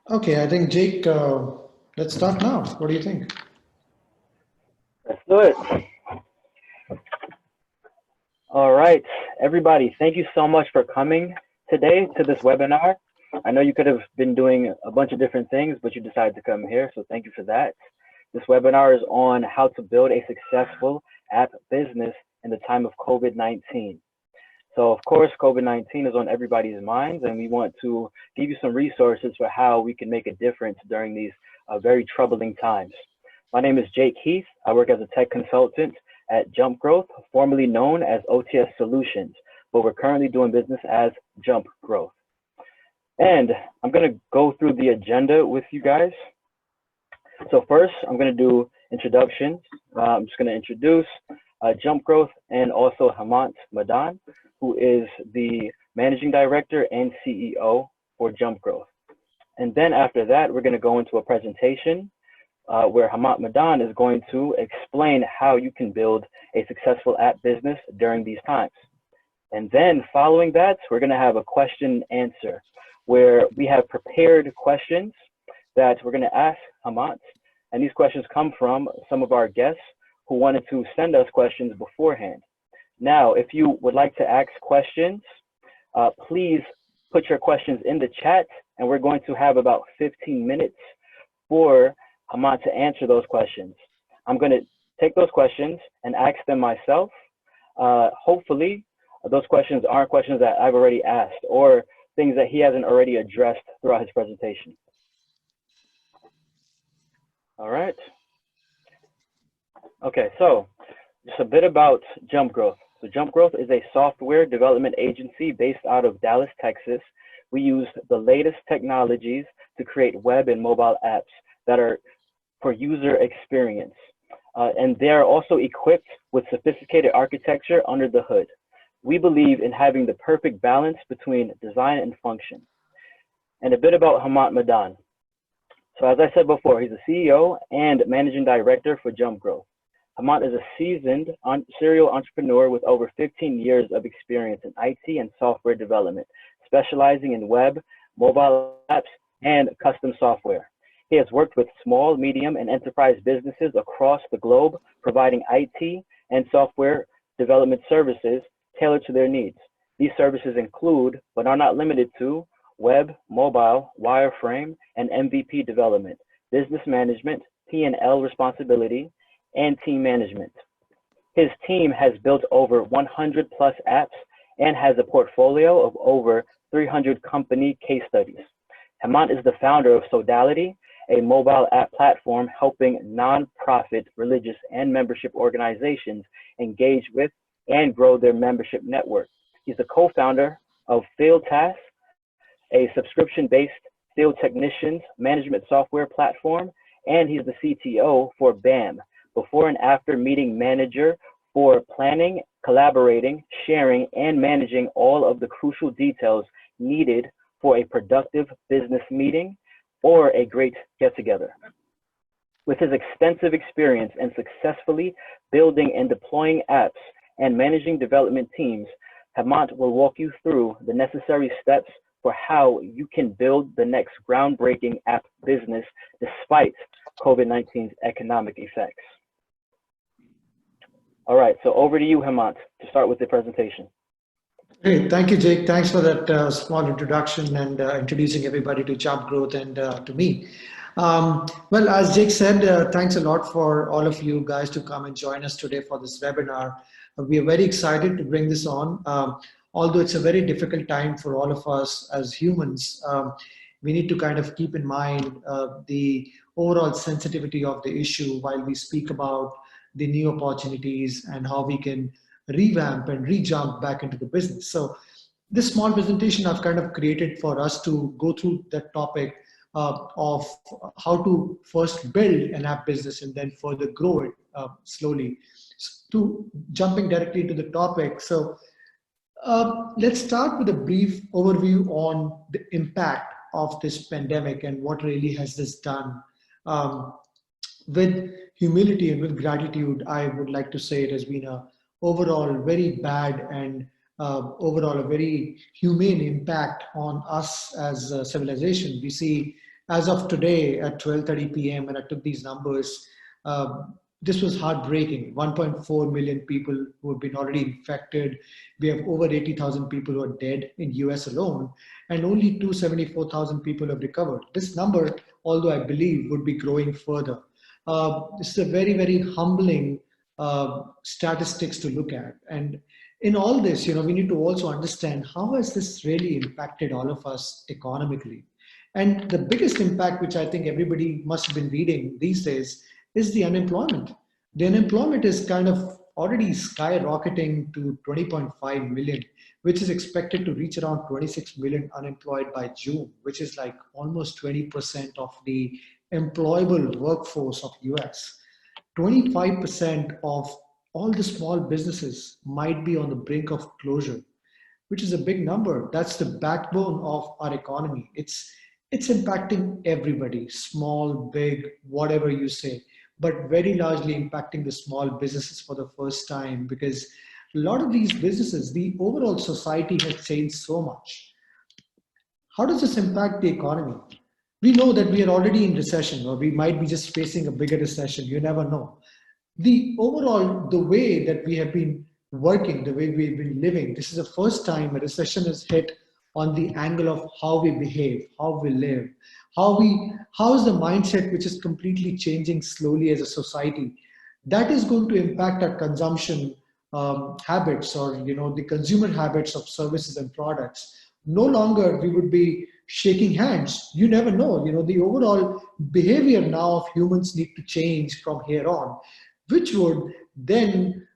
Okay, I think Jake, let's start now. What do you think? Let's do it. All right, everybody, thank you so much for coming today to this webinar. I know you could have been doing a bunch of different things, but you decided to come here, so thank you for that. This webinar is on how to build a successful app business in the time of COVID-19. So, of course, COVID-19 is on everybody's minds, and we want to give you some resources for how we can make a difference during these very troubling times. My name is Jake Heath. I work as a tech consultant at Jump Growth, formerly known as OTS Solutions, but we're currently doing business as Jump Growth. And I'm going to go through the agenda with you guys. So first, I'm going to do introductions. I'm just going to introduce Jump Growth and also Hemant Madan, who is the managing director and CEO for Jump Growth. And then after that, we're going to go into a presentation where Hemant Madan is going to explain how you can build a successful app business during these times. And then following that, we're going to have a question and answer where we have prepared questions that we're going to ask Hemant. And these questions come from some of our guests who wanted to send us questions beforehand. Now, if you would like to ask questions, please put your questions in the chat, and we're going to have about 15 minutes for Hemant to answer those questions. I'm going to take those questions and ask them myself. Hopefully, those questions aren't questions that I've already asked or things that he hasn't already addressed throughout his presentation. All right. Okay, so just a bit about Jump Growth. So Jump Growth is a software development agency based out of Dallas, Texas. We use the latest technologies to create web and mobile apps that are for user experience. And they are also equipped with sophisticated architecture under the hood. We believe in having the perfect balance between design and function. And a bit about Hemant Madan. So as I said before, he's the CEO and managing director for Jump Growth. Hemant is a seasoned serial entrepreneur with over 15 years of experience in IT and software development, specializing in web, mobile apps, and custom software. He has worked with small, medium, and enterprise businesses across the globe, providing IT and software development services tailored to their needs. These services include, but are not limited to, web, mobile, wireframe, and MVP development, business management, P&L responsibility, and team management. His team has built over 100 plus apps and has a portfolio of over 300 company case studies. Hemant is the founder of Sodality, a mobile app platform helping nonprofit, religious, and membership organizations engage with and grow their membership network. He's the co-founder of Field Task, a subscription-based field technicians management software platform, and he's the CTO for BAM, before and after meeting manager for planning, collaborating, sharing, and managing all of the crucial details needed for a productive business meeting or a great get-together. With his extensive experience in successfully building and deploying apps and managing development teams, Hemant will walk you through the necessary steps for how you can build the next groundbreaking app business despite COVID-19's economic effects. All right, so over to you, Hemant, to start with the presentation. Hey, thank you, Jake. Thanks for that small introduction and introducing everybody to Jump Growth and to me. Well, as Jake said, thanks a lot for all of you guys to come and join us today for this webinar. We are very excited to bring this on. Although it's a very difficult time for all of us as humans, we need to kind of keep in mind the overall sensitivity of the issue while we speak about the new opportunities and how we can revamp and re-jump back into the business. So this small presentation I've kind of created for us to go through that topic of how to first build an app business and then further grow it slowly. To jumping directly into the topic. So let's start with a brief overview on the impact of this pandemic and what really has this done. With humility and with gratitude, I would like to say it has been a overall very bad and overall a very humane impact on us as a civilization. We see As of today at 12:30 p.m., when I took these numbers, uh, this was heartbreaking. 1.4 million people who have been already infected. We have over 80,000 people who are dead in US alone, and only 274,000 people have recovered. This number, although I believe, would be growing further. This is a very, very humbling statistics to look at. And in all this, we need to also understand how has this really impacted all of us economically. And the biggest impact, which I think everybody must have been reading these days, is the unemployment. The unemployment is kind of already skyrocketing to 20.5 million, which is expected to reach around 26 million unemployed by June, which is like almost 20% of the employable workforce of US. 25% of all the small businesses might be on the brink of closure, which is a big number. That's the backbone of our economy. It's impacting everybody, small, big, whatever you say, but very largely impacting the small businesses for the first time, because a lot of these businesses, the overall society has changed so much. How does this impact the economy? We know that we are already in recession, or we might be just facing a bigger recession. You never know. The way that we have been working, the way we've been living, this is the first time a recession is hit on the angle of how we behave, how we live, how is the mindset which is completely changing slowly as a society. That is going to impact our consumption habits, or the consumer habits of services and products. No longer we would be shaking hands. You never know. The overall behavior now of humans need to change from here on, which would then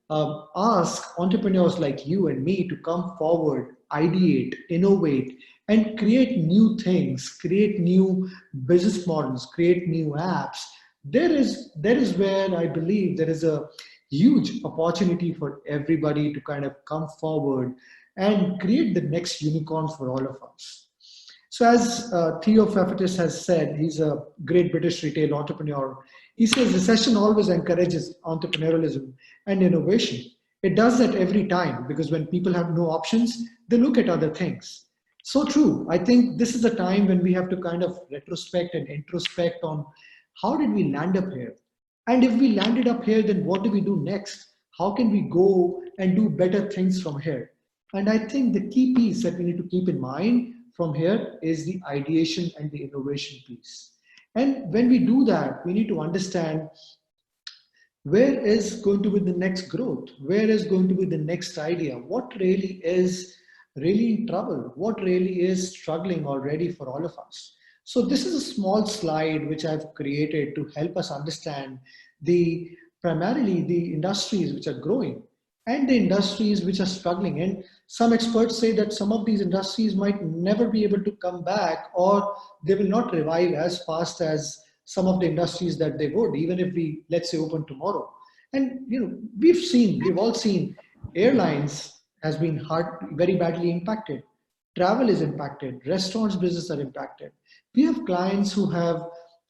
ask entrepreneurs like you and me to come forward, ideate, innovate, and create new things, create new business models, create new apps. There is where I believe there is a huge opportunity for everybody to kind of come forward and create the next unicorns for all of us. So as Theo Pfeffertis has said, he's a great British retail entrepreneur. He says recession always encourages entrepreneurialism and innovation. It does that every time, because when people have no options, they look at other things. So true. I think this is a time when we have to kind of retrospect and introspect on how did we land up here? And if we landed up here, then what do we do next? How can we go and do better things from here? And I think the key piece that we need to keep in mind from here is the ideation and the innovation piece. And when we do that, we need to understand where is going to be the next growth? Where is going to be the next idea? What really is really in trouble? What really is struggling already for all of us? So this is a small slide which I've created to help us understand the primarily the industries which are growing and the industries which are struggling. And some experts say that some of these industries might never be able to come back, or they will not revive as fast as some of the industries that they would, even if we, let's say, open tomorrow. And we've all seen airlines has been very badly impacted. Travel is impacted. Restaurants business are impacted. We have clients who have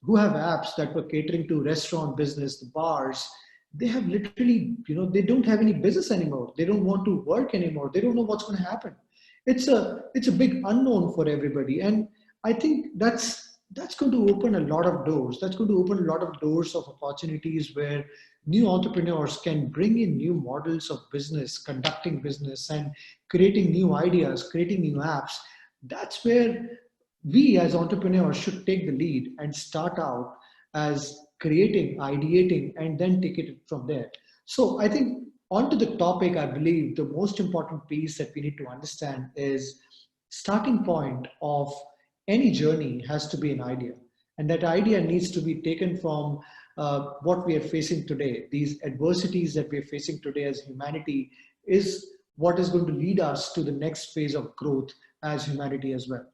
apps that were catering to restaurant business, the bars. They have literally, they don't have any business anymore. They don't want to work anymore. They don't know what's going to happen. It's a big unknown for everybody. And I think that's going to open a lot of doors. That's going to open a lot of doors of opportunities where new entrepreneurs can bring in new models of business, conducting business, and creating new ideas, creating new apps. That's where we as entrepreneurs should take the lead and start out as creating, ideating, and then take it from there. So I think onto the topic, I believe the most important piece that we need to understand is starting point of any journey has to be an idea. And that idea needs to be taken from what we are facing today. These adversities that we are facing today as humanity is what is going to lead us to the next phase of growth as humanity as well.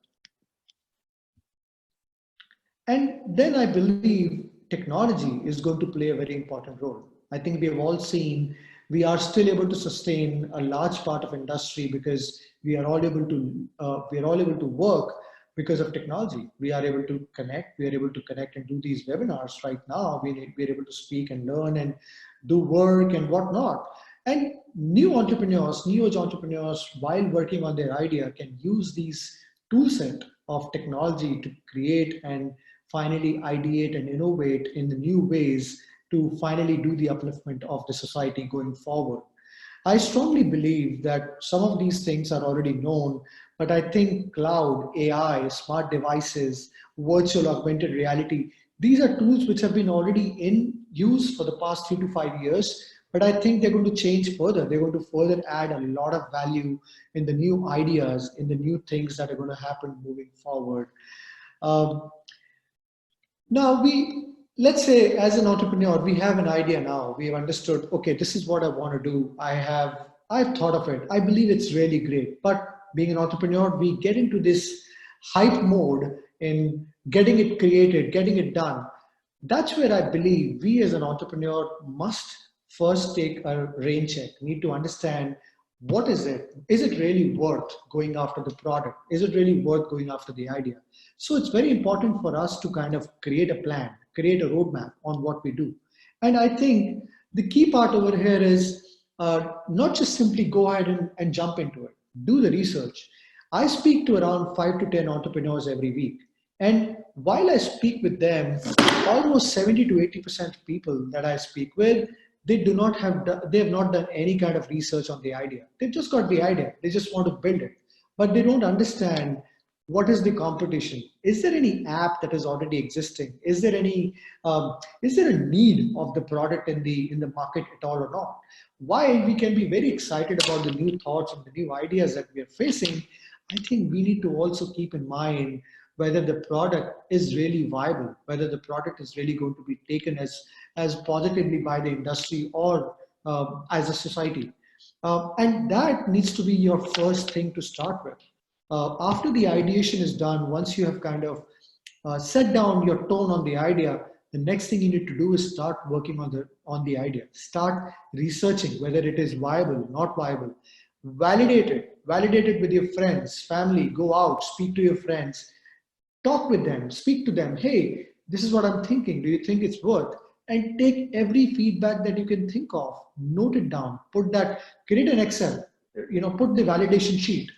And then I believe technology is going to play a very important role. I think we have all seen we are still able to sustain a large part of industry because we are all able to work because of technology. We are able to connect. We are able to connect and do these webinars right now. We are able to speak and learn and do work and whatnot. And new age entrepreneurs, while working on their idea, can use these tool set of technology to create and finally ideate and innovate in the new ways to finally do the upliftment of the society going forward. I strongly believe that some of these things are already known, but I think cloud, AI, smart devices, virtual augmented reality, these are tools which have been already in use for the past 3 to 5 years. But I think they're going to change further. They're going to further add a lot of value in the new ideas, in the new things that are going to happen moving forward. Um, Now let's say as an entrepreneur, we have an idea now. We have understood, okay, this is what I want to do. I've thought of it. I believe it's really great. But being an entrepreneur, we get into this hype mode in getting it created, getting it done. That's where I believe we as an entrepreneur must first take a rain check. We need to understand, what is it? Is it really worth going after the product? Is it really worth going after the idea? So it's very important for us to kind of create a plan, create a roadmap on what we do. And I think the key part over here is not just simply go ahead and jump into it, do the research. I speak to around 5 to 10 entrepreneurs every week. And while I speak with them, almost 70 to 80% of people that I speak with, they have not done any kind of research on the idea. They've just got the idea. They just want to build it. But they don't understand, what is the competition? Is there any app that is already existing? Is there a need of the product in the market at all or not? While we can be very excited about the new thoughts and the new ideas that we are facing, I think we need to also keep in mind whether the product is really viable, whether the product is really going to be taken as positively by the industry or as a society. And that needs to be your first thing to start with. After the ideation is done, once you have kind of set down your tone on the idea, the next thing you need to do is start working on the idea. Start researching whether it is viable, not viable. Validate it with your friends, family. Go out, speak to your friends, talk with them, speak to them. Hey, this is what I'm thinking. Do you think it's worth? And take every feedback that you can think of, note it down, create an Excel, put the validation sheet,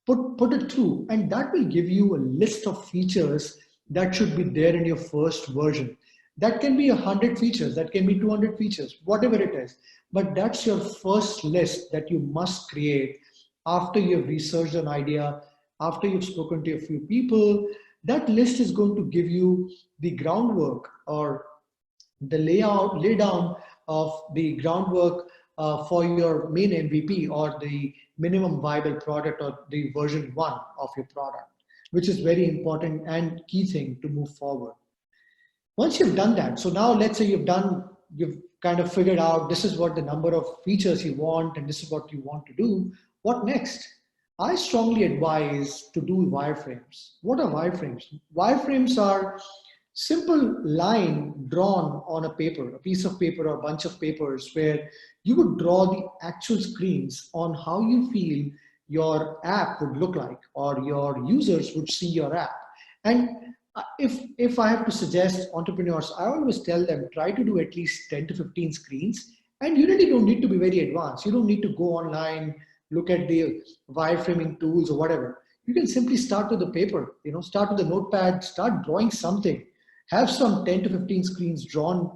put it through, and that will give you a list of features that should be there in your first version. That can be 100 features, that can be 200 features, whatever it is. But that's your first list that you must create after you've researched an idea, after you've spoken to a few people. That list is going to give you the groundwork, or the lay down of the groundwork for your main MVP, or the minimum viable product, or the version 1 of your product, which is very important and key thing to move forward. Once you've done that, so now let's say you've kind of figured out this is what the number of features you want and this is what you want to do. What next? I strongly advise to do wireframes. What are wireframes? Wireframes are simple line drawn on a paper, a piece of paper or a bunch of papers, where you would draw the actual screens on how you feel your app would look like, or your users would see your app. And if I have to suggest entrepreneurs, I always tell them, try to do at least 10 to 15 screens. And you really don't need to be very advanced. You don't need to go online, look at the wireframing tools or whatever. You can simply start with the paper, start with the notepad, start drawing something. Have some 10 to 15 screens drawn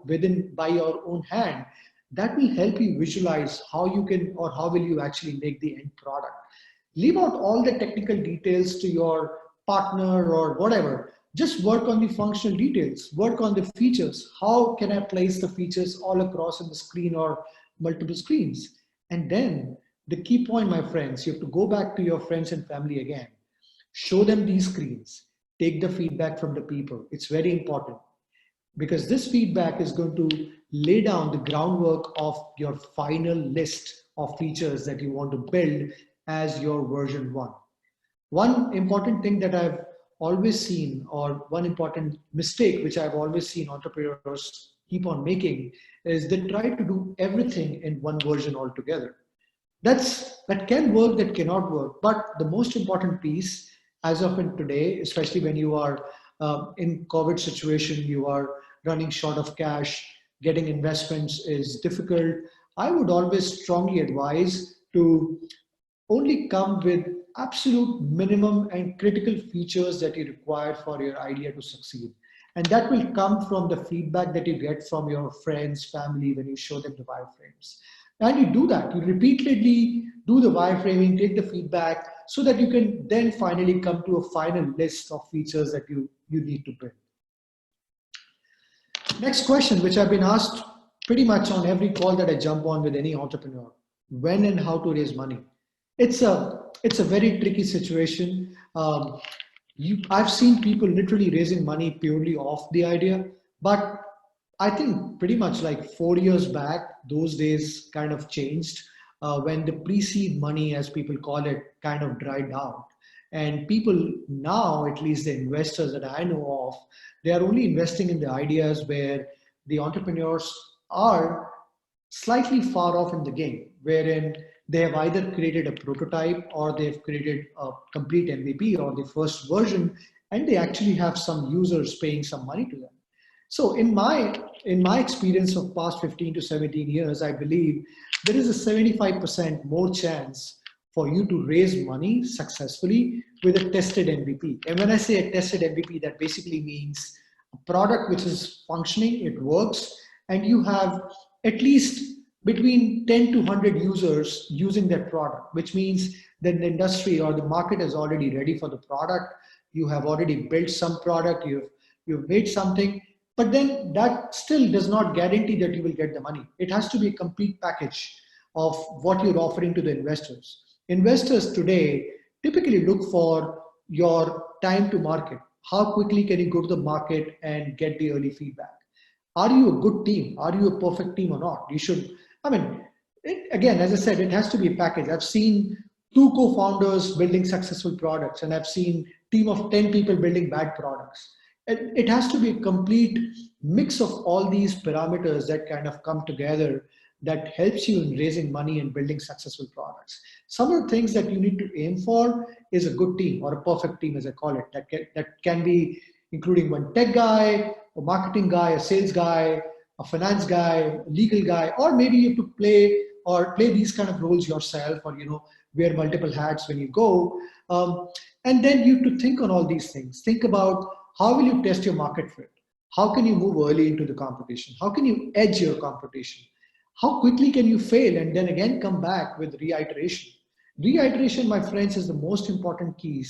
by your own hand. That will help you visualize how you can, or how will you actually make the end product. Leave out all the technical details to your partner or whatever. Just work on the functional details, work on the features. How can I place the features all across on the screen or multiple screens? And then the key point, my friends, you have to go back to your friends and family again. Show them these screens. Take the feedback from the people. It's very important, because this feedback is going to lay down the groundwork of your final list of features that you want to build as your version 1. One important thing that I've always seen, or one important mistake which I've always seen entrepreneurs keep on making, is they try to do everything in one version altogether. That can work, that cannot work. But the most important piece, as of in today, especially when you are in COVID situation, you are running short of cash, getting investments is difficult. I would always strongly advise to only come with absolute minimum and critical features that you require for your idea to succeed. And that will come from the feedback that you get from your friends, family, when you show them the wireframes. And you do that, you repeatedly do the wireframing, take the feedback, so that you can then finally come to a final list of features that you need to build. Next question, which I've been asked pretty much on every call that I jump on with any entrepreneur: when and how to raise money. It's a very tricky situation. I've seen people literally raising money purely off the idea, but I think pretty much like 4 years back, those days kind of changed when the pre-seed money, as people call it, kind of dried out. And people now, at least the investors that I know of, they are only investing in the ideas where the entrepreneurs are slightly far off in the game, wherein they have either created a prototype or they've created a complete MVP or the first version, and they actually have some users paying some money to them. So in my experience of past 15 to 17 years, I believe there is a 75% more chance for you to raise money successfully with a tested MVP. And when I say a tested MVP, that basically means a product which is functioning, it works, and you have at least between 10 to 100 users using that product, which means that the industry or the market is already ready for the product. You have already built some product, you've made something, but then that still does not guarantee that you will get the money. It has to be a complete package of what you're offering to the investors. Investors today typically look for your time to market. How quickly can you go to the market and get the early feedback? Are you a good team? Are you a perfect team or not? You should, I mean, again, as I said, it has to be a package. I've seen two co-founders building successful products, and I've seen team of 10 people building bad products. It has to be a complete mix of all these parameters that kind of come together that helps you in raising money and building successful products. Some of the things that you need to aim for is a good team, or a perfect team, as I call it. That can be including one tech guy, a marketing guy, a sales guy, a finance guy, a legal guy, or maybe you have to play these kind of roles yourself, or wear multiple hats when you go. And then you have to think on all these things. Think about how will you test your market fit? How can you move early into the competition? How can you edge your competition? How quickly can you fail and then again come back with reiteration? Reiteration, my friends, is the most important key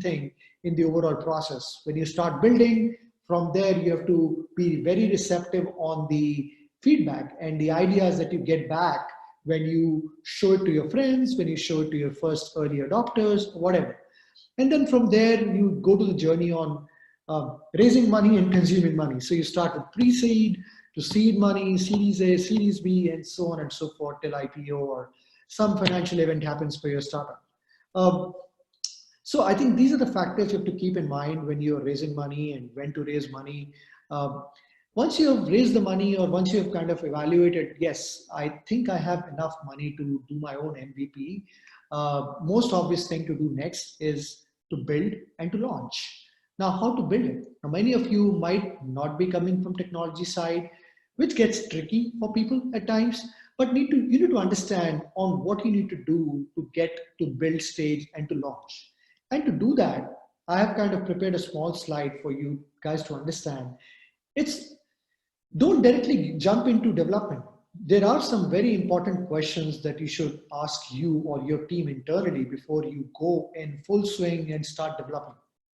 thing in the overall process. When you start building, from there you have to be very receptive on the feedback and the ideas that you get back when you show it to your friends, when you show it to your first early adopters, whatever. And then from there, you go to the journey on raising money and consuming money. So you start with pre-seed to seed money, Series A, Series B, and so on and so forth till IPO or some financial event happens for your startup. Um, so I think these are the factors you have to keep in mind when you're raising money and when to raise money. Um, Once you have raised the money, or once you have kind of evaluated, yes, I think I have enough money to do my own MVP. Most obvious thing to do next is to build and to launch. Now, how to build it? Now, many of you might not be coming from technology side, which gets tricky for people at times, but you need to understand on what you need to do to get to build stage and to launch. And to do that, I have kind of prepared a small slide for you guys to understand. It's Don't directly jump into development. There are some very important questions that you should ask you or your team internally before you go in full swing and start developing.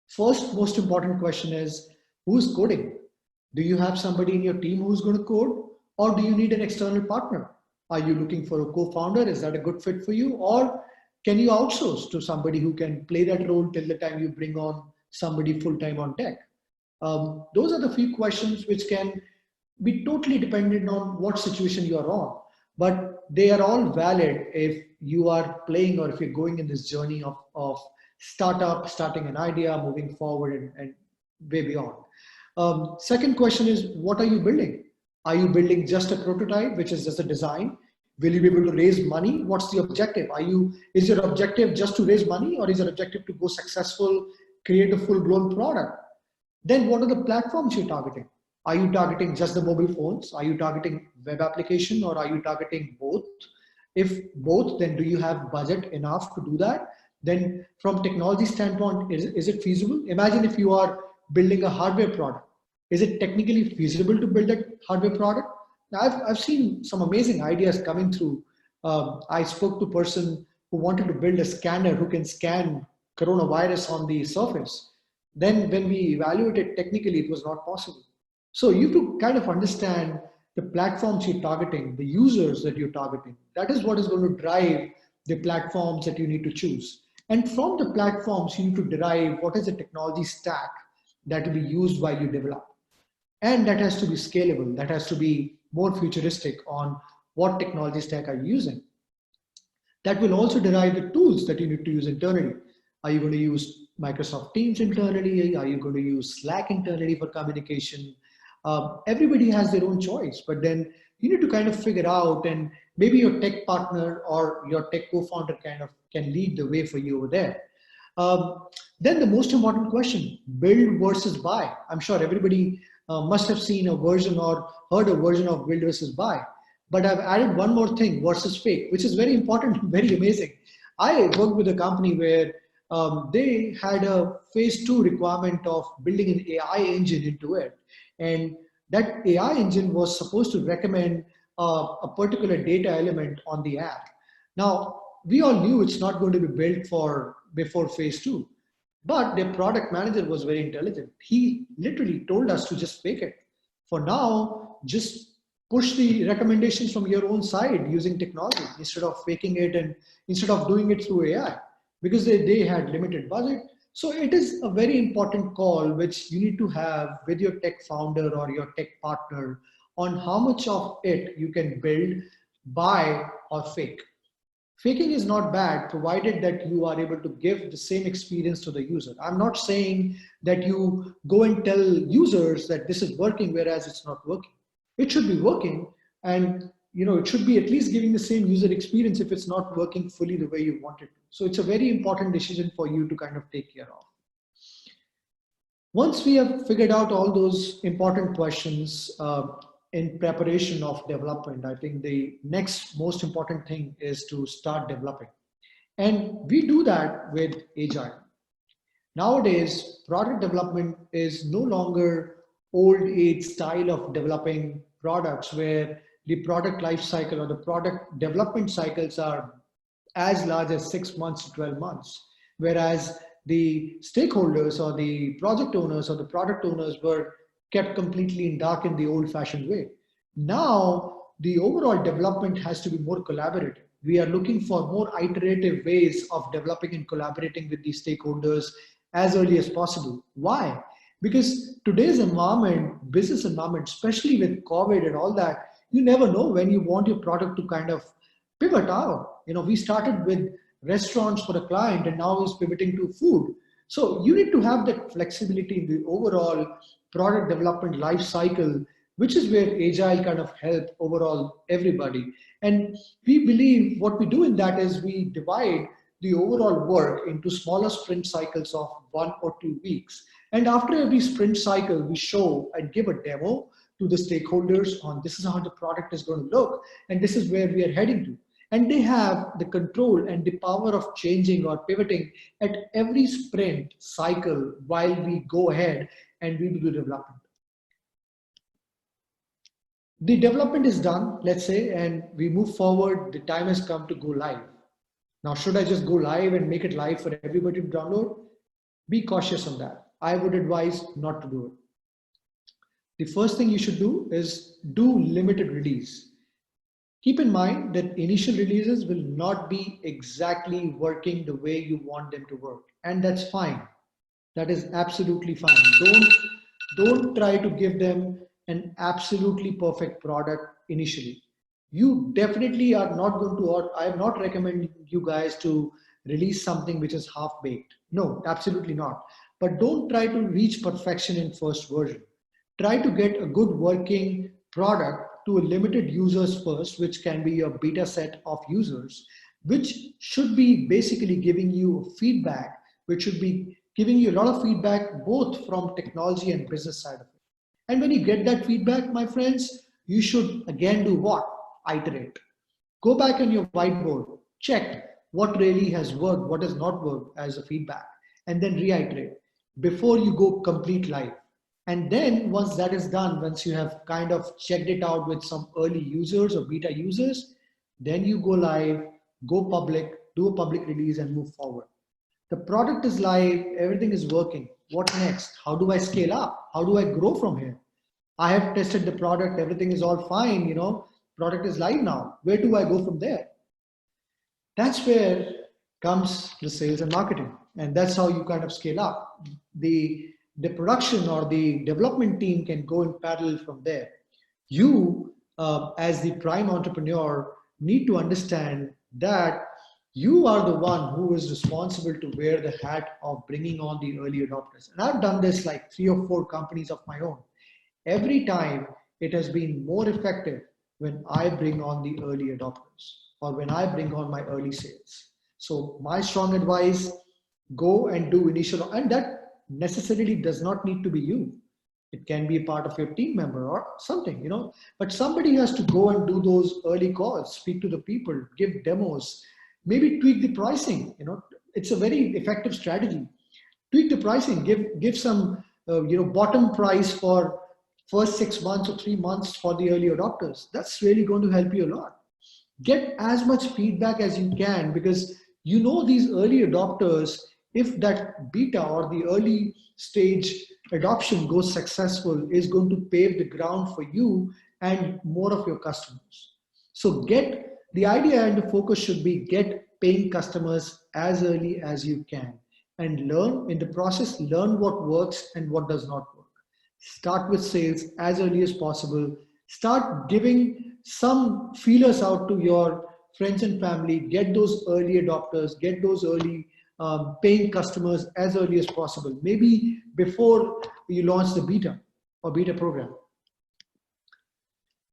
First, most important question is, who's coding? Do you have somebody in your team who's going to code, or do you need an external partner? Are you looking for a co-founder? Is that a good fit for you? Or can you outsource to somebody who can play that role till the time you bring on somebody full-time on tech? Those are the few questions which can be totally dependent on what situation you are on, but they are all valid if you are playing or if you're going in this journey of starting an idea, moving forward, and way beyond. Second question is, what are you building? Are you building just a prototype, which is just a design? Will you be able to raise money? What's the objective? Is your objective just to raise money, or is your objective to go successful, create a full-blown product? Then what are the platforms you're targeting? Are you targeting just the mobile phones? Are you targeting web application, or are you targeting both? If both, then do you have budget enough to do that? Then from technology standpoint, is it feasible? Imagine if you are building a hardware product. Is it technically feasible to build a hardware product? Now, I've seen some amazing ideas coming through. I spoke to a person who wanted to build a scanner who can scan coronavirus on the surface. Then when we evaluated technically, it was not possible. So you have to kind of understand the platforms you're targeting, the users that you're targeting. That is what is going to drive the platforms that you need to choose. And from the platforms, you need to derive what is the technology stack that will be used while you develop. And that has to be scalable. That has to be more futuristic on what technology stack are you using. That will also derive the tools that you need to use internally. Are you going to use Microsoft Teams internally? Are you going to use Slack internally for communication? Everybody has their own choice, but then you need to kind of figure out, and maybe your tech partner or your tech co-founder kind of can lead the way for you over there. Then the most important question, build versus buy. I'm sure everybody must have seen a version or heard a version of build versus buy. But I've added one more thing, versus fake, which is very important and very amazing. I worked with a company where they had a phase 2 requirement of building an AI engine into it. And that AI engine was supposed to recommend a particular data element on the app. Now, we all knew it's not going to be built for before phase 2, but their product manager was very intelligent. He literally told us to just fake it. For now, just push the recommendations from your own side using technology instead of faking it and instead of doing it through AI, because they had limited budget. So it is a very important call which you need to have with your tech founder or your tech partner on how much of it you can build, buy, or fake. Faking is not bad provided that you are able to give the same experience to the user. I'm not saying that you go and tell users that this is working whereas it's not working. It should be working, and it should be at least giving the same user experience if it's not working fully the way you want it to. So it's a very important decision for you to kind of take care of. Once we have figured out all those important questions in preparation of development, I think the next most important thing is to start developing. And we do that with Agile. Nowadays, product development is no longer old age style of developing products where the product life cycle or the product development cycles are as large as 6 months to 12 months. Whereas the stakeholders or the project owners or the product owners were kept completely in dark in the old fashioned way. Now, the overall development has to be more collaborative. We are looking for more iterative ways of developing and collaborating with the stakeholders as early as possible. Why? Because today's environment, business environment, especially with COVID and all that, you never know when you want your product to kind of pivot out. We started with restaurants for a client and now is pivoting to food. So you need to have that flexibility in the overall product development life cycle, which is where Agile kind of help overall everybody. And we believe what we do in that is we divide the overall work into smaller sprint cycles of 1 or 2 weeks. And after every sprint cycle, we show and give a demo to the stakeholders on this is how the product is going to look, and this is where we are heading to. And they have the control and the power of changing or pivoting at every sprint cycle while we go ahead and we do the development. The development is done, let's say, and we move forward. The time has come to go live. Now, should I just go live and make it live for everybody to download? Be cautious on that. I would advise not to do it. The first thing you should do is do limited release. Keep in mind that initial releases will not be exactly working the way you want them to work, and that's fine. That is absolutely fine. Don't try to give them an absolutely perfect product initially. You definitely are not going to, or I am not recommending you guys to release something which is half-baked. No, absolutely not. But don't try to reach perfection in first version. Try to get a good working product to a limited users first, which can be a beta set of users, which should be basically giving you feedback, which should be giving you a lot of feedback, both from technology and business side of it. And when you get that feedback, my friends, you should again do what? Iterate. Go back on your whiteboard, check what really has worked, what has not worked as a feedback, and then reiterate before you go complete live. And then once that is done, once you have kind of checked it out with some early users or beta users, then you go live, go public, do a public release and move forward. The product is live, everything is working. What next? How do I scale up? How do I grow from here? I have tested the product, everything is all fine, product is live now. Where do I go from there? That's where comes the sales and marketing. And that's how you kind of scale up. The production or the development team can go in parallel from there. You, as the prime entrepreneur, need to understand that you are the one who is responsible to wear the hat of bringing on the early adopters. And I've done this like 3 or 4 companies of my own. Every time it has been more effective when I bring on the early adopters or when I bring on my early sales. So my strong advice, go and do initial, and that necessarily does not need to be you. It can be a part of your team member or something, but somebody has to go and do those early calls, speak to the people, give demos, maybe tweak the pricing. It's a very effective strategy. Tweak the pricing, give some bottom price for first 6 months or 3 months for the early adopters. That's really going to help you a lot. Get as much feedback as you can, because these early adopters, if that beta or the early stage adoption goes successful, is going to pave the ground for you and more of your customers. So get the idea, and the focus should be get paying customers as early as you can, and learn in the process, learn what works and what does not work. Start with sales as early as possible. Start giving some feelers out to your friends and family. Get those early adopters, get those early paying customers as early as possible, maybe before you launch the beta or beta program.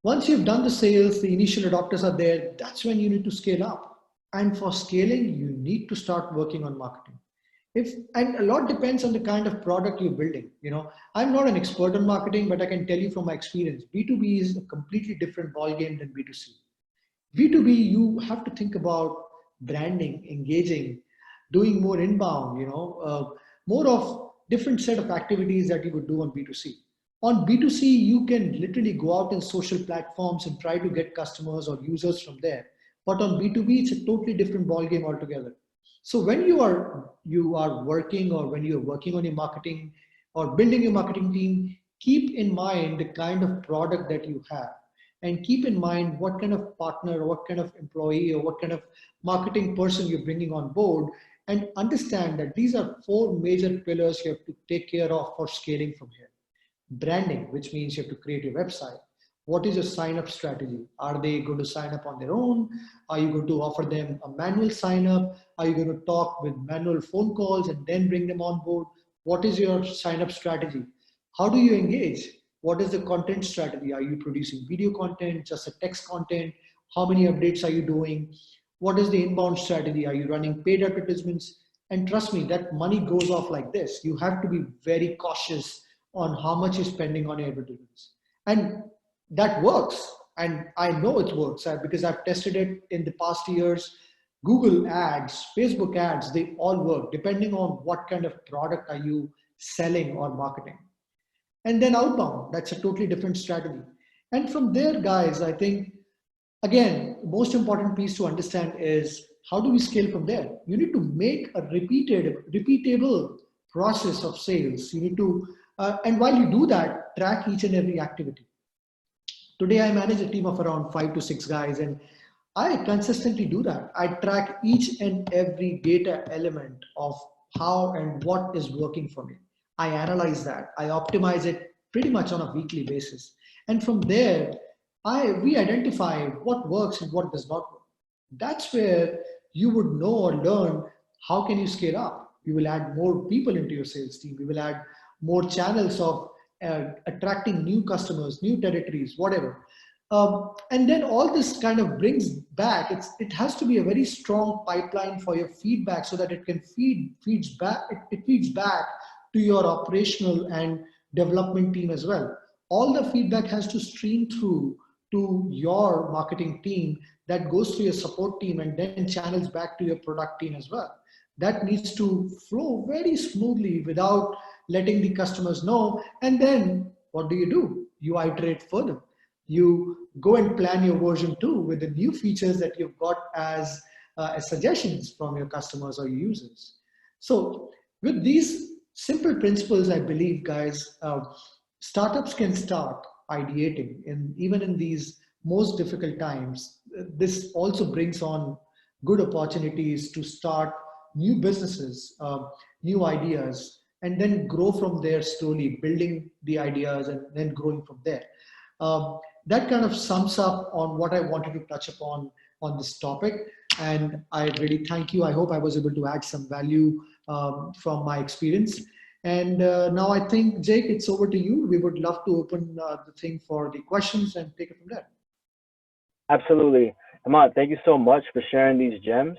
Once you've done the sales, the initial adopters are there, that's when you need to scale up. And for scaling, you need to start working on marketing. And a lot depends on the kind of product you're building. I'm not an expert on marketing, but I can tell you from my experience, B2B is a completely different ballgame than B2C. B2B, you have to think about branding, engaging, doing more inbound, more of different set of activities that you would do on B2C. On B2C, you can literally go out in social platforms and try to get customers or users from there. But on B2B, it's a totally different ballgame altogether. So when you are working, or when you're working on your marketing or building your marketing team, keep in mind the kind of product that you have, and keep in mind what kind of partner or what kind of employee or what kind of marketing person you're bringing on board, and understand that these are 4 major pillars you have to take care of for scaling from here. Branding, which means you have to create a website. What is your sign up strategy? Are they going to sign up on their own? Are you going to offer them a manual sign up? Are you going to talk with manual phone calls and then bring them on board? What is your sign up strategy? How do you engage? What is the content strategy? Are you producing video content, just a text content? How many updates are you doing? What is the inbound strategy? Are you running paid advertisements? And trust me, that money goes off like this. You have to be very cautious on how much you're spending on advertisements. And that works. And I know it works because I've tested it in the past years. Google ads, Facebook ads, they all work depending on what kind of product are you selling or marketing. And then outbound, that's a totally different strategy. And from there, guys, I think, again, the most important piece to understand is how do we scale from there? You need to make a repeatable process of sales. You need to, and while you do that, track each and every activity. Today, I manage a team of around 5 to 6 guys, and I consistently do that. I track each and every data element of how and what is working for me. I analyze that. I optimize it pretty much on a weekly basis. And from there, we identify what works and what does not work. That's where you would know or learn how can you scale up. You will add more people into your sales team. You will add more channels of attracting new customers, new territories, whatever. And then all this kind of brings back, it has to be a very strong pipeline for your feedback so that it can feeds back to your operational and development team as well. All the feedback has to stream through to your marketing team, that goes to your support team and then channels back to your product team as well. That needs to flow very smoothly without letting the customers know, and then what do? You iterate further. You go and plan your version 2 with the new features that you've got as suggestions from your customers or your users. So with these simple principles, I believe, guys, startups can start ideating, and even in these most difficult times, this also brings on good opportunities to start new businesses, new ideas, and then grow from there slowly, building the ideas and then growing from there. That kind of sums up on what I wanted to touch upon on this topic. And I really thank you. I hope I was able to add some value from my experience. And now I think, Jake, it's over to you. We would love to open the thing for the questions and take it from there. Absolutely. Ahmad, thank you so much for sharing these gems.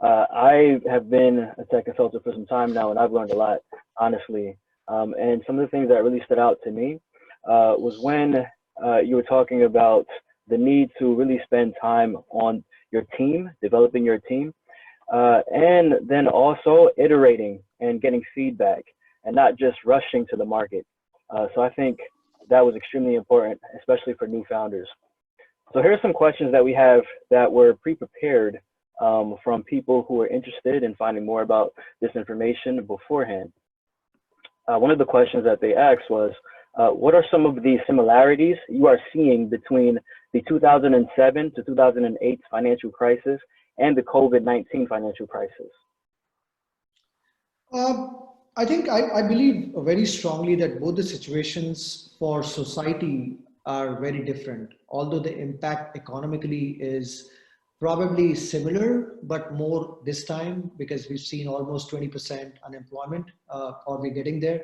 I have been a tech consultant for some time now, and I've learned a lot, honestly. And some of the things that really stood out to me was when you were talking about the need to really spend time on your team, developing your team, and then also iterating and getting feedback and not just rushing to the market. So I think that was extremely important, especially for new founders. So here are some questions that we have that were pre-prepared from people who are interested in finding more about this information beforehand. One of the questions that they asked was, what are some of the similarities you are seeing between the 2007 to 2008 financial crisis and the COVID-19 financial crisis? I think I believe very strongly that both the situations for society are very different, although the impact economically is probably similar, but more this time because we've seen almost 20% unemployment, or we're getting there.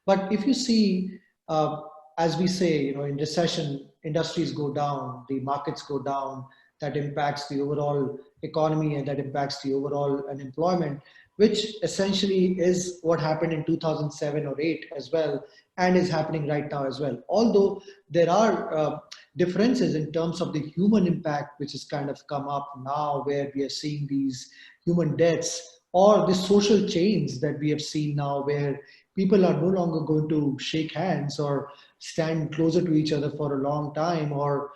But if you see, as we say, in recession, industries go down, the markets go down, that impacts the overall economy and that impacts the overall unemployment, which essentially is what happened in 2007 or 8 as well, and is happening right now as well. Although there are differences in terms of the human impact, which has kind of come up now, where we are seeing these human deaths or the social change that we have seen now, where people are no longer going to shake hands or stand closer to each other for a long time, or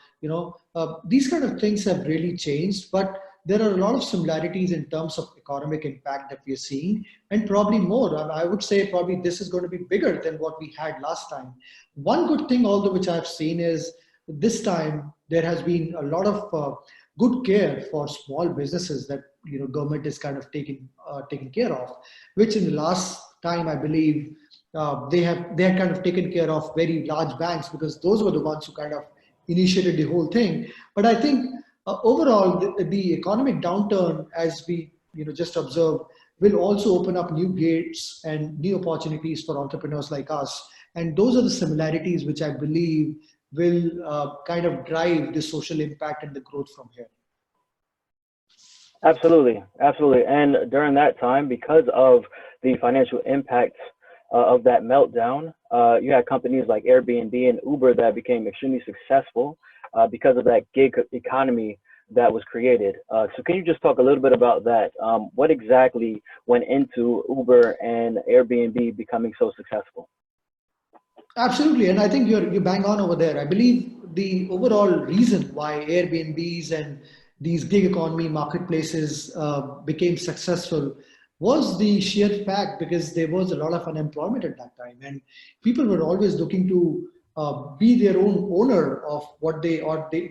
these kind of things have really changed. But there are a lot of similarities in terms of economic impact that we are seeing, and probably more. I would say probably this is going to be bigger than what we had last time. One good thing, although, which I've seen is this time there has been a lot of good care for small businesses that government is kind of taking care of, which in the last time I believe they had kind of taken care of very large banks, because those were the ones who kind of initiated the whole thing. But I think overall, the economic downturn, as we just observed, will also open up new gates and new opportunities for entrepreneurs like us. And those are the similarities which I believe will kind of drive the social impact and the growth from here. Absolutely, absolutely. And during that time, because of the financial impacts of that meltdown, you had companies like Airbnb and Uber that became extremely successful because of that gig economy that was created. So can you just talk a little bit about that? What exactly went into Uber and Airbnb becoming so successful? Absolutely, and I think you bang on over there. I believe the overall reason why Airbnbs and these gig economy marketplaces became successful was the sheer fact because there was a lot of unemployment at that time, and people were always looking to be their own owner of what they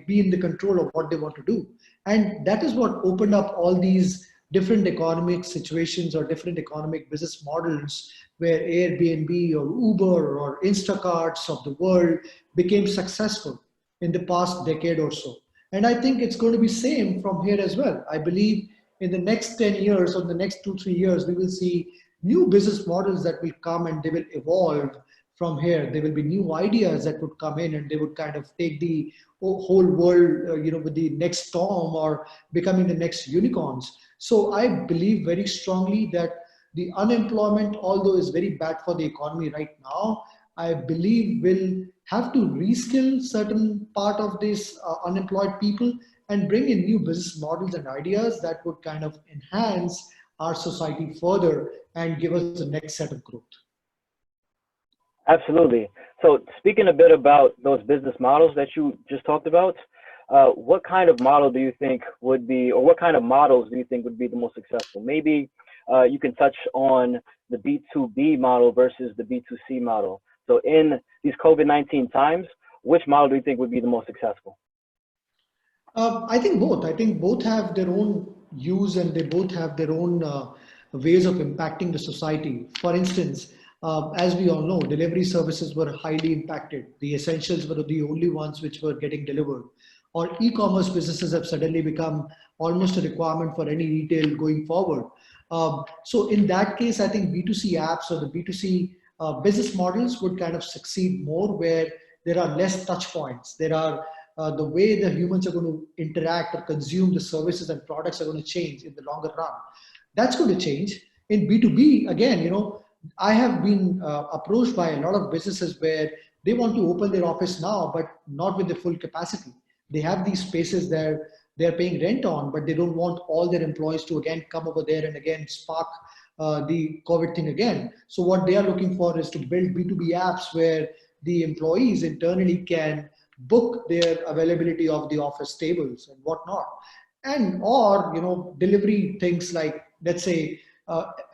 be in the control of what they want to do, and that is what opened up all these different economic situations or different economic business models where Airbnb or Uber or Instacarts of the world became successful in the past decade or so. And I think it's going to be same from here as well. I believe in the next 10 years or the next 2, 3 years, we will see new business models that will come and they will evolve from here. There will be new ideas that would come in and they would kind of take the whole world, with the next storm or becoming the next unicorns. So I believe very strongly that the unemployment, although is very bad for the economy right now, I believe will have to reskill certain part of this unemployed people and bring in new business models and ideas that would kind of enhance our society further and give us the next set of growth. Absolutely. So speaking a bit about those business models that you just talked about, what kind of model do you think would be, or what kind of models do you think would be the most successful? Maybe you can touch on the B2B model versus the B2C model. So in these COVID-19 times, which model do you think would be the most successful? I think both. I think both have their own use and they both have their own ways of impacting the society. For instance, as we all know, delivery services were highly impacted. The essentials were the only ones which were getting delivered. Or e-commerce businesses have suddenly become almost a requirement for any retail going forward. So in that case, I think B2C apps or the B2C business models would kind of succeed more where there are less touch points. There are the way the humans are going to interact or consume the services and products are going to change in the longer run. That's going to change. In B2B, again, I have been approached by a lot of businesses where they want to open their office now, but not with the full capacity. They have these spaces there they're paying rent on, but they don't want all their employees to again come over there and again spark the COVID thing again. So what they are looking for is to build B2B apps where the employees internally can book their availability of the office tables and whatnot, and or delivery things like, let's say,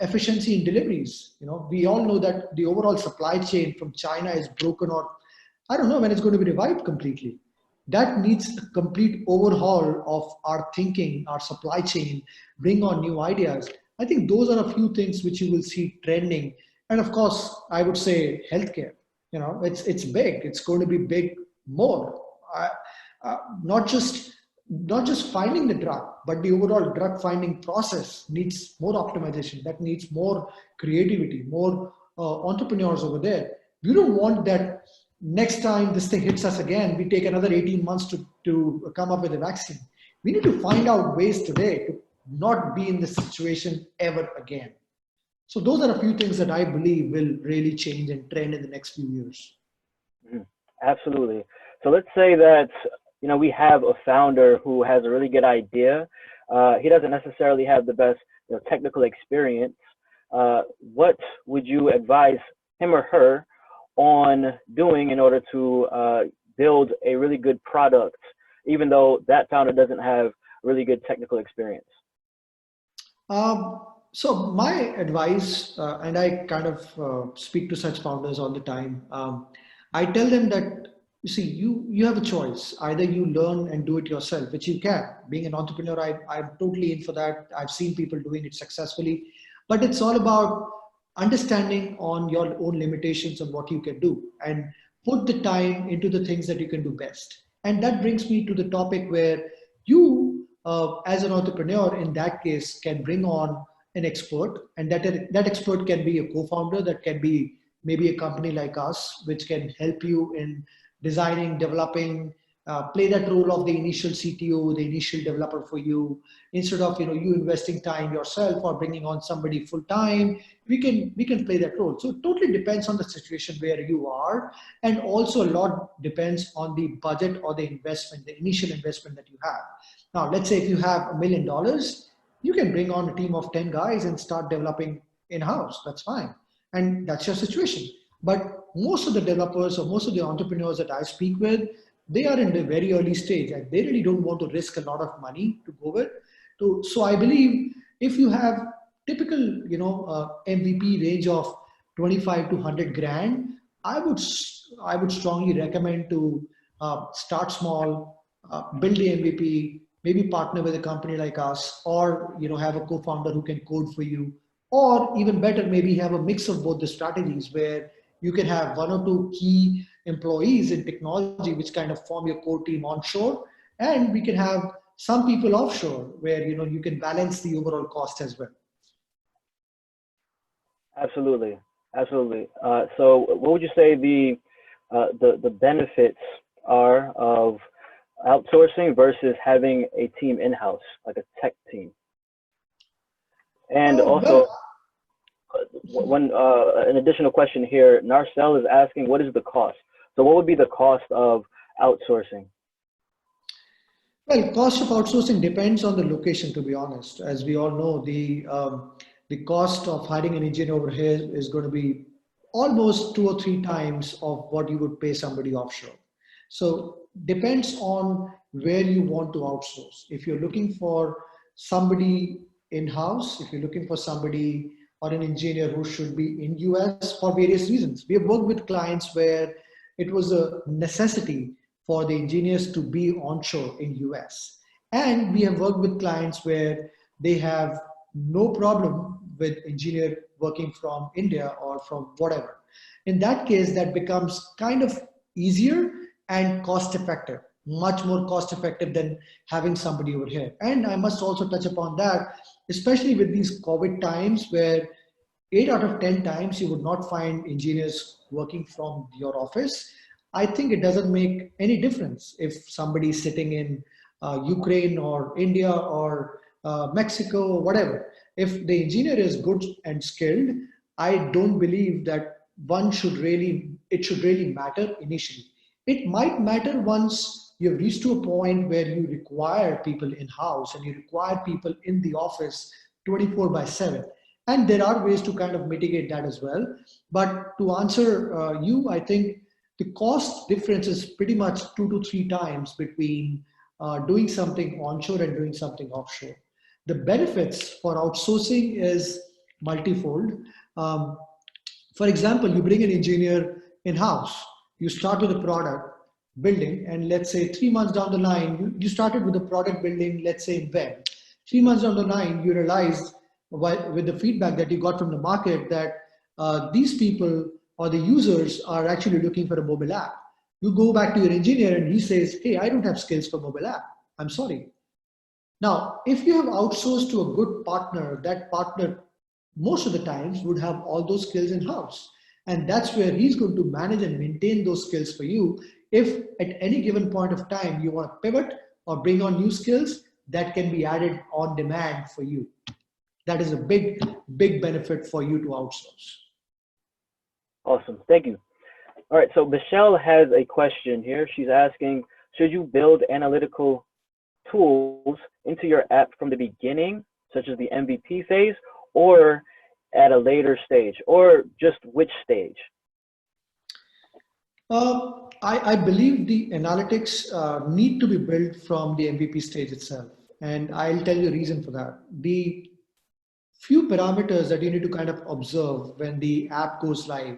efficiency in deliveries. We all know that the overall supply chain from China is broken, or I don't know when it's going to be revived completely. That needs a complete overhaul of our thinking, our supply chain, bring on new ideas. I think those are a few things which you will see trending. And of course, I would say healthcare. It's big. It's going to be big more. Uh, not just finding the drug, but the overall drug finding process needs more optimization. That needs more creativity, more entrepreneurs over there. We don't want that next time this thing hits us again, we take another 18 months to come up with a vaccine. We need to find out ways today to not be in this situation ever again. So those are a few things that I believe will really change and trend in the next few years. Mhm. Absolutely. So let's say that we have a founder who has a really good idea. He doesn't necessarily have the best technical experience. What would you advise him or her on doing in order to build a really good product, even though that founder doesn't have really good technical experience? So my advice, and I kind of speak to such founders all the time. I tell them that you have a choice. Either you learn and do it yourself, which you can. Being an entrepreneur, I'm totally in for that. I've seen people doing it successfully, but it's all about understanding on your own limitations on what you can do and put the time into the things that you can do best. And that brings me to the topic where you, as an entrepreneur, in that case, can bring on an expert, and that expert can be a co-founder, that can be maybe a company like us, which can help you in designing, developing, play that role of the initial CTO, the initial developer for you, instead of you investing time yourself or bringing on somebody full time. We can play that role. So it totally depends on the situation where you are, and also a lot depends on the budget or the investment, the initial investment that you have. Now, let's say if you have $1 million, you can bring on a team of 10 guys and start developing in-house. That's fine. And that's your situation. But most of the developers or most of the entrepreneurs that I speak with, they are in the very early stage and they really don't want to risk a lot of money to go with. So I believe if you have typical, MVP range of 25 to 100 grand, I would strongly recommend to start small, build the MVP, maybe partner with a company like us, or have a co-founder who can code for you, or even better, maybe have a mix of both the strategies where you can have one or two key employees in technology which kind of form your core team onshore, and we can have some people offshore where you can balance the overall cost as well. Absolutely, absolutely. So, what would you say the benefits are of outsourcing versus having a team in-house, like a tech team? And also, Well, one an additional question here. Narcel is asking, what is the cost? So, what would be the cost of outsourcing? Well, cost of outsourcing depends on the location, to be honest. As we all know, the cost of hiring an engineer over here is going to be almost 2 or 3 times of what you would pay somebody offshore. So depends on where you want to outsource. If you're looking for somebody in-house, if you're looking for somebody or an engineer who should be in US for various reasons. We have worked with clients where it was a necessity for the engineers to be onshore in US. And we have worked with clients where they have no problem with engineer working from India or from whatever. In that case, that becomes kind of easier and cost effective, much more cost effective than having somebody over here. And I must also touch upon that, especially with these COVID times where 8 out of 10 times you would not find engineers working from your office. I think it doesn't make any difference if somebody is sitting in Ukraine or India or Mexico or whatever. If the engineer is good and skilled, I don't believe that it should really matter initially. It might matter once you've reached to a point where you require people in house and you require people in the office 24 by 7. And there are ways to kind of mitigate that as well. But to answer you, I think the cost difference is pretty much 2 to 3 times between doing something onshore and doing something offshore. The benefits for outsourcing is multifold. Um, for example, you bring an engineer in-house, you start with a product building, and let's say 3 months down the line, you started with the product building, let's say in web. 3 months down the line, you realize with the feedback that you got from the market that these people or the users are actually looking for a mobile app. You go back to your engineer and he says, hey, I don't have skills for mobile app. I'm sorry. Now, if you have outsourced to a good partner, that partner most of the times would have all those skills in house. And that's where he's going to manage and maintain those skills for you. If at any given point of time you want to pivot or bring on new skills, that can be added on demand for you. That is a big, big benefit for you to outsource. Awesome. Thank you. All right. So Michelle has a question here. She's asking, should you build analytical tools into your app from the beginning, such as the MVP phase, or at a later stage, or just which stage? I believe the analytics need to be built from the MVP stage itself. And I'll tell you the reason for that. The few parameters that you need to kind of observe when the app goes live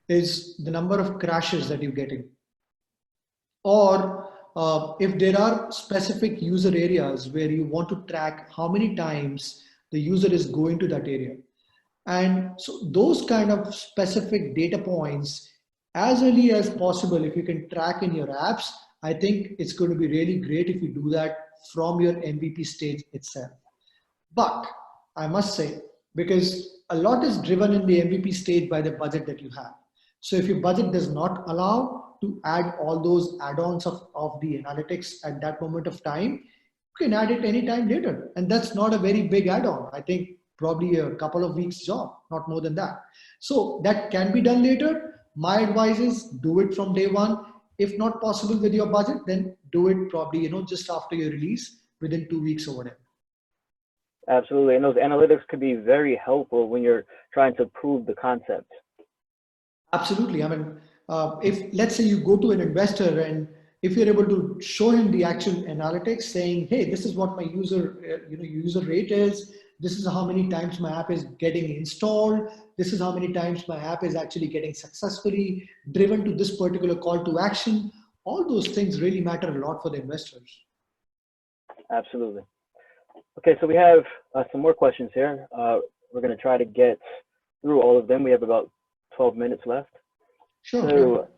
is the number of crashes that you're getting, or if there are specific user areas where you want to track how many times the user is going to that area. And so those kind of specific data points, as early as possible, if you can track in your apps, I think it's going to be really great if you do that from your MVP stage itself. But I must say, because a lot is driven in the MVP stage by the budget that you have. So if your budget does not allow to add all those add-ons of the analytics at that moment of time, you can add it anytime later. And that's not a very big add-on. I think probably a couple of weeks job, not more than that. So that can be done later. My advice is do it from day one. If not possible with your budget, then do it probably, just after your release within 2 weeks or whatever. Absolutely. And those analytics could be very helpful when you're trying to prove the concept. Absolutely. I mean, if let's say you go to an investor and if you're able to show him the actual analytics saying, hey, this is what my user rate is, this is how many times my app is getting installed, this is how many times my app is actually getting successfully driven to this particular call to action, all those things really matter a lot for the investors. Absolutely. Okay, so we have some more questions here. We're going to try to get through all of them. We have about 12 minutes left. Sure. So,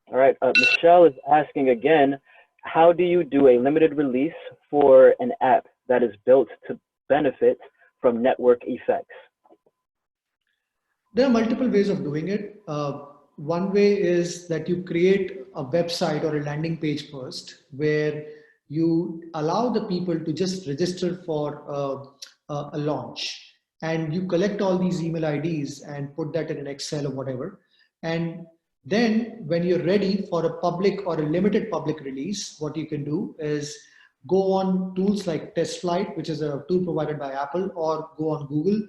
all right, Michelle is asking again, how do you do a limited release for an app that is built to benefit from network effects? There are multiple ways of doing it. One way is that you create a website or a landing page first, where you allow the people to just register for a launch, and you collect all these email IDs and put that in an Excel or whatever. And then when you're ready for a public or a limited public release, what you can do is go on tools like TestFlight, which is a tool provided by Apple, or go on Google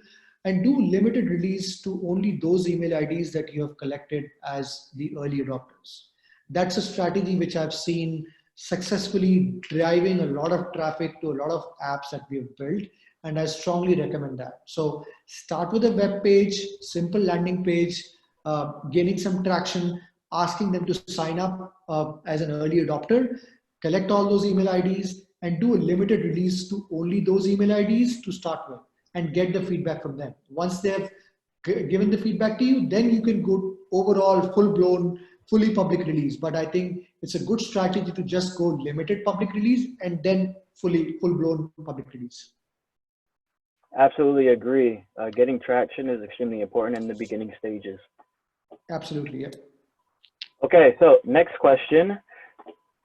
and do limited release to only those email IDs that you have collected as the early adopters. That's a strategy which I've seen successfully driving a lot of traffic to a lot of apps that we've built, and I strongly recommend that. So start with a web page, simple landing page, gaining some traction, asking them to sign up as an early adopter, collect all those email IDs, and do a limited release to only those email IDs to start with, and get the feedback from them. Once they have given the feedback to you, then you can go overall full blown, fully public release. But I think it's a good strategy to just go limited public release and then full blown public release. Absolutely agree. Getting traction is extremely important in the beginning stages. Absolutely, yeah. Okay, so next question.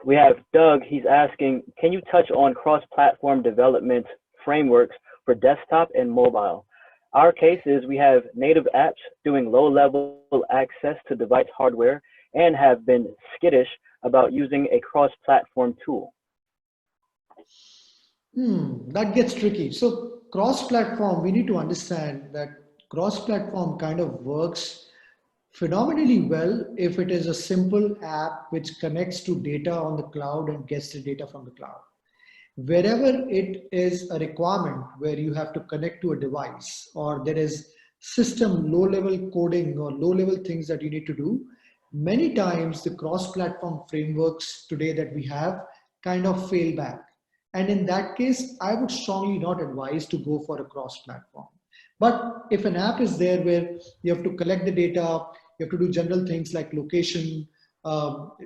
We have Doug. He's asking, can you touch on cross-platform development frameworks for desktop and mobile? Our case is we have native apps doing low-level access to device hardware and have been skittish about using a cross-platform tool. That gets tricky. So cross-platform, we need to understand that cross-platform kind of works phenomenally well if it is a simple app which connects to data on the cloud and gets the data from the cloud. Wherever it is a requirement where you have to connect to a device, or there is system low-level coding or low-level things that you need to do, many times the cross-platform frameworks today that we have kind of fail back. And in that case, I would strongly not advise to go for a cross-platform. But if an app is there where you have to collect the data, you have to do general things like location,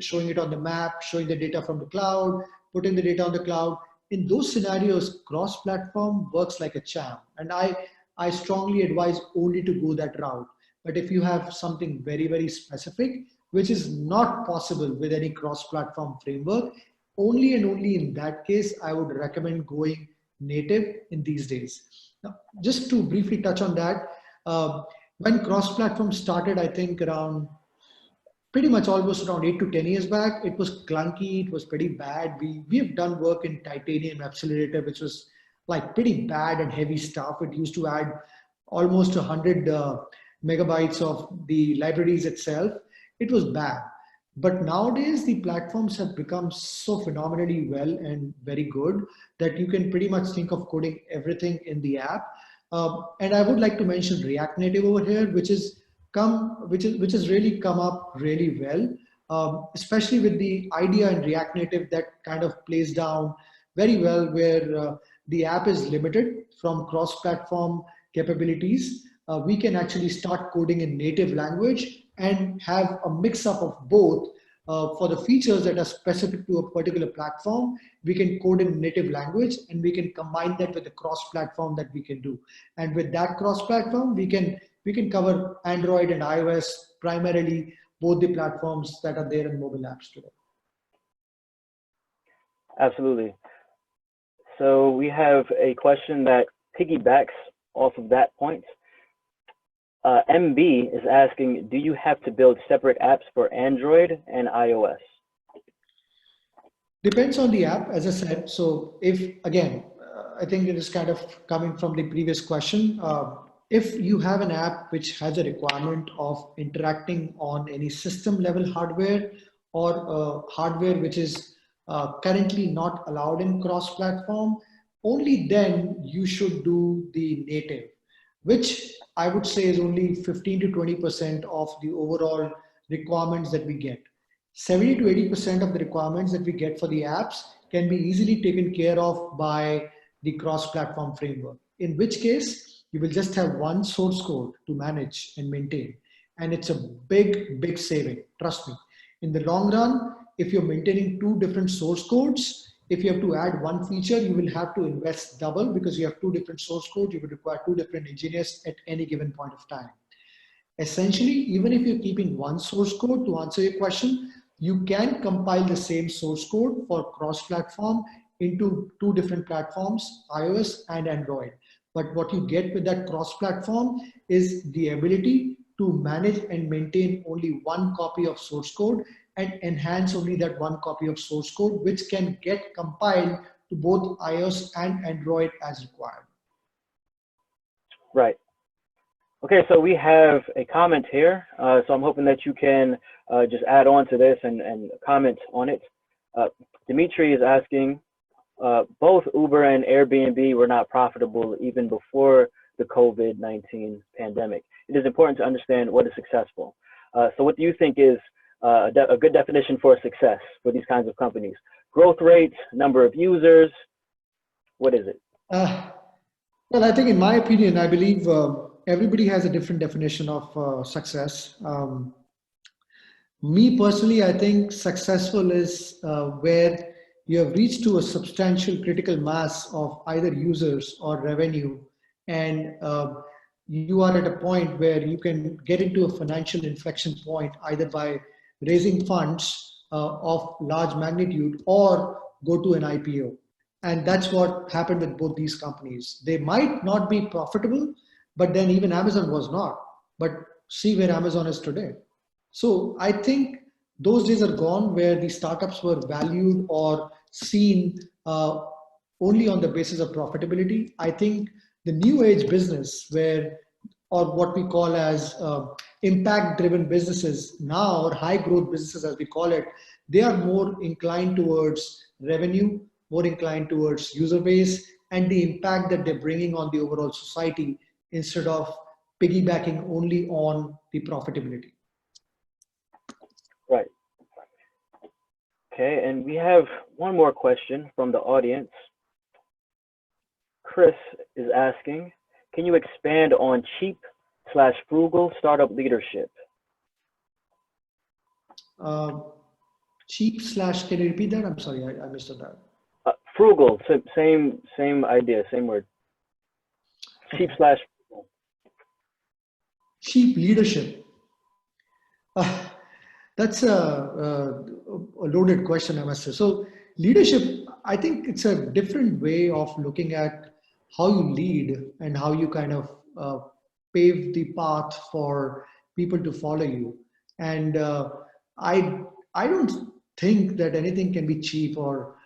showing it on the map, showing the data from the cloud, putting the data on the cloud, in those scenarios, cross-platform works like a charm. And I strongly advise only to go that route. But if you have something very, very specific, which is not possible with any cross-platform framework, only and only in that case, I would recommend going native in these days. Now, just to briefly touch on that, when cross-platform started, I think around pretty much almost around 8 to 10 years back, it was clunky, it was pretty bad. We have done work in Titanium Accelerator, which was like pretty bad and heavy stuff. It used to add almost 100 megabytes of the libraries itself. It was bad. But nowadays, the platforms have become so phenomenally well and very good that you can pretty much think of coding everything in the app. And I would like to mention React Native over here, which has really come up really well, especially with the idea in React Native that kind of plays down very well, where the app is limited from cross-platform capabilities. We can actually start coding in native language and have a mix-up of both. For the features that are specific to a particular platform, we can code in native language, and we can combine that with the cross-platform that we can do. And with that cross-platform, we can cover Android and iOS, primarily both the platforms that are there in mobile apps today. Absolutely. So we have a question that piggybacks off of that point. MB is asking, do you have to build separate apps for Android and iOS? Depends on the app, as I said. So if, again, I think it is kind of coming from the previous question. If you have an app which has a requirement of interacting on any system level hardware, or hardware which is currently not allowed in cross-platform, only then you should do the native, which I would say is only 15 to 20% of the overall requirements that we get. 70 to 80% of the requirements that we get for the apps can be easily taken care of by the cross-platform framework, in which case you will just have one source code to manage and maintain. And it's a big, big saving, trust me. In the long run, if you're maintaining two different source codes, if you have to add one feature, you will have to invest double, because you have two different source codes. You would require two different engineers at any given point of time. Essentially, even if you're keeping one source code, to answer your question, you can compile the same source code for cross-platform into two different platforms, iOS and Android. But what you get with that cross-platform is the ability to manage and maintain only one copy of source code, and enhance only that one copy of source code, which can get compiled to both iOS and Android as required. Right. Okay, so we have a comment here. So I'm hoping that you can just add on to this and comment on it. Dimitri is asking, both Uber and Airbnb were not profitable even before the COVID-19 pandemic. It is important to understand what is successful. So what do you think is a good definition for success for these kinds of companies? Growth rates, number of users, what is it? Well, I think in my opinion, I believe everybody has a different definition of success. Me personally, I think successful is where you have reached to a substantial critical mass of either users or revenue, and you are at a point where you can get into a financial inflection point either by raising funds of large magnitude or go to an IPO. And that's what happened with both these companies. They might not be profitable, but then even Amazon was not. But see where Amazon is today. So I think those days are gone where the startups were valued or seen only on the basis of profitability. I think the new age business where, or what we call as impact driven businesses now, or high growth businesses as we call it, they are more inclined towards revenue, more inclined towards user base and the impact that they're bringing on the overall society instead of piggybacking only on the profitability. Right. Okay, and we have one more question from the audience. Chris is asking, can you expand on cheap/frugal startup leadership? Can you repeat that? I'm sorry, I missed that. Frugal, same idea, same word. Cheap/frugal. Cheap leadership. That's a loaded question, I must say. So leadership, I think it's a different way of looking at how you lead and how you kind of pave the path for people to follow you. And I I don't think that anything can be cheap or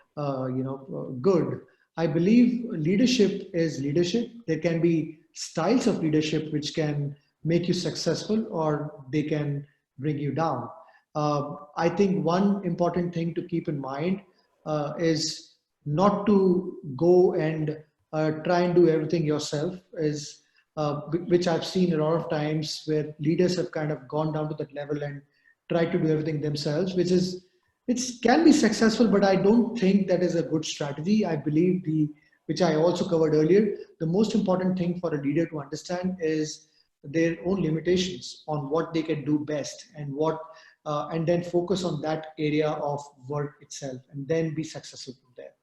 good. I believe leadership is leadership. There can be styles of leadership which can make you successful or they can bring you down. I think one important thing to keep in mind is not to go and try and do everything yourself, is which I've seen a lot of times where leaders have kind of gone down to that level and tried to do everything themselves, which is, it can be successful, but I don't think that is a good strategy. I believe which I also covered earlier, the most important thing for a leader to understand is their own limitations on what they can do best and and then focus on that area of work itself and then be successful from there.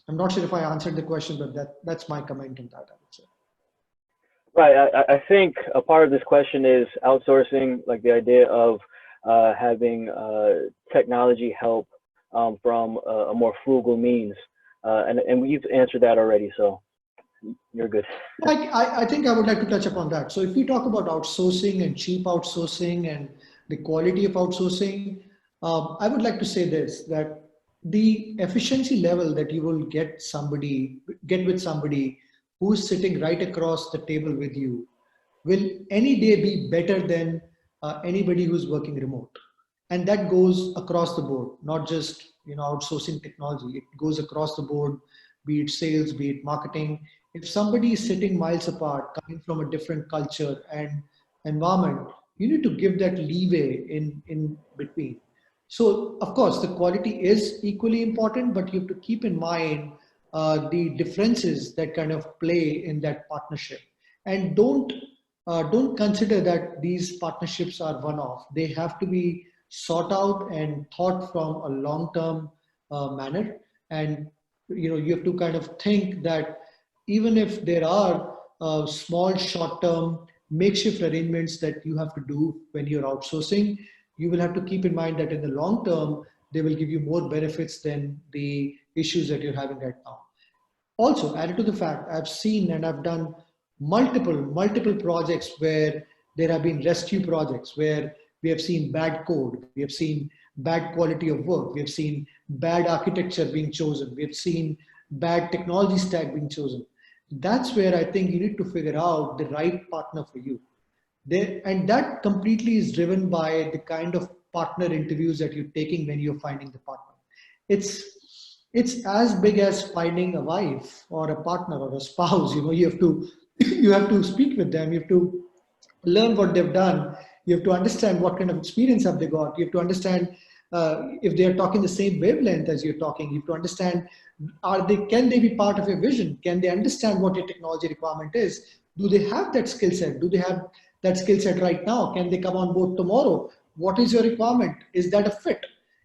I'm not sure if I answered the question, but that's my comment on that, I would say. Right, I think a part of this question is outsourcing, like the idea of having technology help from a more frugal means. And we've answered that already, so you're good. I think I would like to touch upon that. So if we talk about outsourcing and cheap outsourcing and the quality of outsourcing, I would like to say this, that the efficiency level that you will get with somebody who's sitting right across the table with you will any day be better than anybody who's working remote. And that goes across the board, not just outsourcing technology. It goes across the board, be it sales, be it marketing. If somebody is sitting miles apart, coming from a different culture and environment, you need to give that leeway in between. So of course, the quality is equally important, but you have to keep in mind the differences that kind of play in that partnership. And don't consider that these partnerships are one-off. They have to be sought out and thought from a long-term manner. And you have to kind of think that even if there are small, short-term makeshift arrangements that you have to do when you're outsourcing, you will have to keep in mind that in the long term, they will give you more benefits than the issues that you're having right now. Also, added to the fact, I've seen and I've done multiple projects where there have been rescue projects where we have seen bad code, we have seen bad quality of work, we have seen bad architecture being chosen, we have seen bad technology stack being chosen. That's where I think you need to figure out the right partner for you. And that completely is driven by the kind of partner interviews that you're taking when you're finding the partner. It's as big as finding a wife or a partner or a spouse. You have to you have to speak with them. You have to learn what they've done. You have to understand what kind of experience have they got. You have to understand if they are talking the same wavelength as you're talking. You have to understand, can they be part of your vision? Can they understand what your technology requirement is? Do they have that skill set? Do they have that skill set right now? Can they come on board tomorrow? What is your requirement? Is that a fit?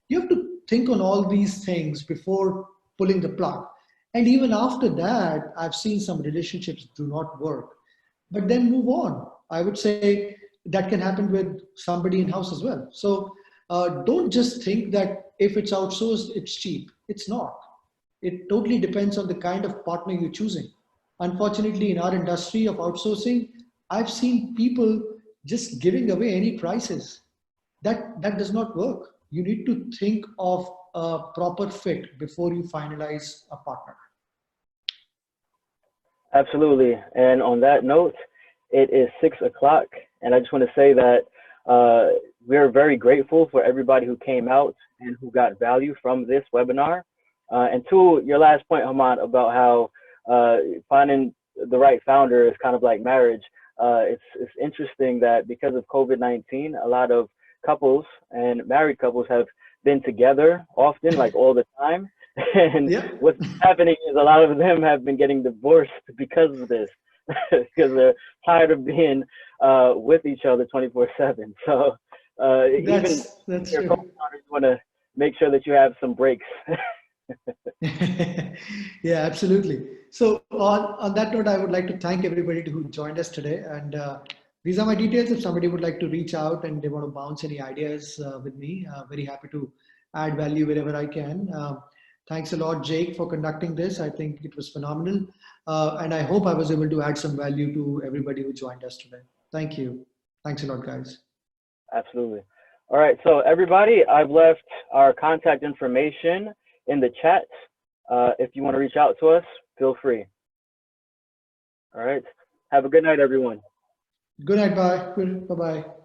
You have to think on all these things before pulling the plug. And even after that, I've seen some relationships do not work, but then move on. I would say that can happen with somebody in house as well. So don't just think that if it's outsourced, it's cheap. It's not. It totally depends on the kind of partner you're choosing. Unfortunately, in our industry of outsourcing, I've seen people just giving away any prices. That does not work. You need to think of a proper fit before you finalize a partner. Absolutely. And on that note, it is 6 o'clock, and I just want to say that we're very grateful for everybody who came out and who got value from this webinar. And to your last point, Hamad, about how finding the right founder is kind of like marriage. It's interesting that because of COVID-19, a lot of couples and married couples have been together often, like all the time. And Yeah. what's happening is a lot of them have been getting divorced because of this, because they're tired of being with each other 24/7. So even That's your true. co-founders want to make sure that you have some breaks. Yeah, absolutely. So on that note, I would like to thank everybody who joined us today. And these are my details. If somebody would like to reach out and they want to bounce any ideas with me, very happy to add value wherever I can. Thanks a lot, Jake, for conducting this. I think it was phenomenal. And I hope I was able to add some value to everybody who joined us today. Thank you. Thanks a lot, guys. Absolutely. All right. So everybody, I've left our contact information in the chat. If you want to reach out to us, feel free. All right. Have a good night, everyone. Good night. Bye. Bye-bye.